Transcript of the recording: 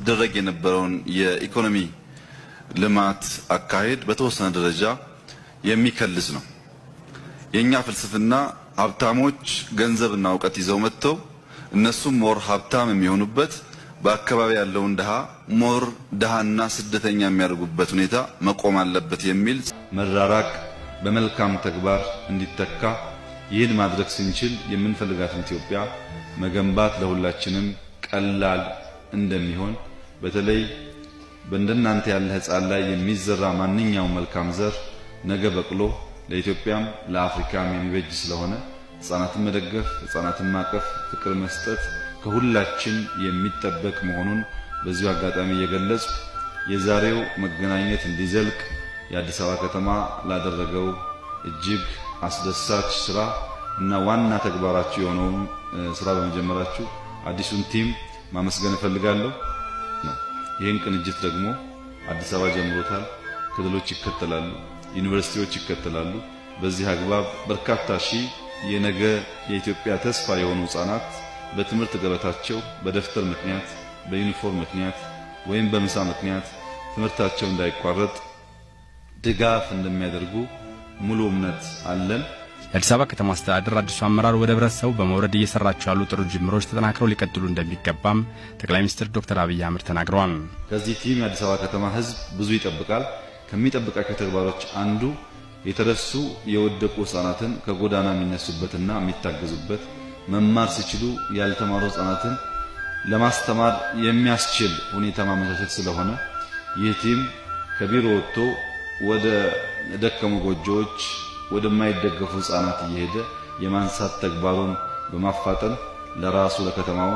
ይደረግ የነበረውን የኢኮኖሚ ልማት አካሄድ በተወሰነ ደረጃ የሚከልስ ነው። የኛ ፍልስፍና ሀብታሞች ገንዘብና እውቀት ይዘው መጥተው እነሱም ሞር ሀብታም የሚሆኑበት በአካባቢ ያለውን ድሃ ሞር ድሃና ስደተኛ የሚያደርጉበት ሁኔታ መቆም አለበት የሚል መራራቅ በመልካም ተግባር እንዲተካ ይህን ማድረግ ስንችል የምንፈልጋትን ኢትዮጵያ መገንባት ለሁላችንም ቀላል እንደሚሆን በተለይ በእንደናንተ ያለ ሕፃን ላይ የሚዘራ ማንኛውም መልካም ዘር ነገ በቅሎ ለኢትዮጵያም ለአፍሪካም የሚበጅ ስለሆነ ሕፃናትን መደገፍ፣ ሕፃናትን ማቀፍ፣ ፍቅር መስጠት ከሁላችን የሚጠበቅ መሆኑን በዚሁ አጋጣሚ እየገለጽ የዛሬው መገናኘት እንዲዘልቅ የአዲስ አበባ ከተማ ላደረገው እጅግ አስደሳች ስራ እና ዋና ተግባራችሁ የሆነውን ስራ በመጀመራችሁ አዲሱን ቲም ማመስገን እፈልጋለሁ። ይህን ቅንጅት ደግሞ አዲስ አበባ ጀምሮታል። ክልሎች ይከተላሉ፣ ዩኒቨርሲቲዎች ይከተላሉ። በዚህ አግባብ በርካታ ሺህ የነገ የኢትዮጵያ ተስፋ የሆኑ ህፃናት በትምህርት ገበታቸው በደፍተር ምክንያት፣ በዩኒፎርም ምክንያት ወይም በምሳ ምክንያት ትምህርታቸው እንዳይቋረጥ ድጋፍ እንደሚያደርጉ ሙሉ እምነት አለን። የአዲስ አበባ ከተማ አስተዳደር አዲሱ አመራር ወደ ህብረተሰቡ በመውረድ እየሰራቸው ያሉ ጥሩ ጅምሮች ተጠናክረው ሊቀጥሉ እንደሚገባም ጠቅላይ ሚኒስትር ዶክተር አብይ አህመድ ተናግረዋል። ከዚህ ቲም የአዲስ አበባ ከተማ ህዝብ ብዙ ይጠብቃል። ከሚጠብቃቸው ተግባሮች አንዱ የተረሱ የወደቁ ህፃናትን ከጎዳና የሚነሱበትና የሚታገዙበት፣ መማር ሲችሉ ያልተማሩ ህፃናትን ለማስተማር የሚያስችል ሁኔታ ማመቻቸት ስለሆነ ይህ ቲም ከቢሮ ወጥቶ ወደ ደከሙ ጎጆዎች ወደማይደገፉ ህፃናት እየሄደ የማንሳት ተግባሩን በማፋጠን ለራሱ ለከተማው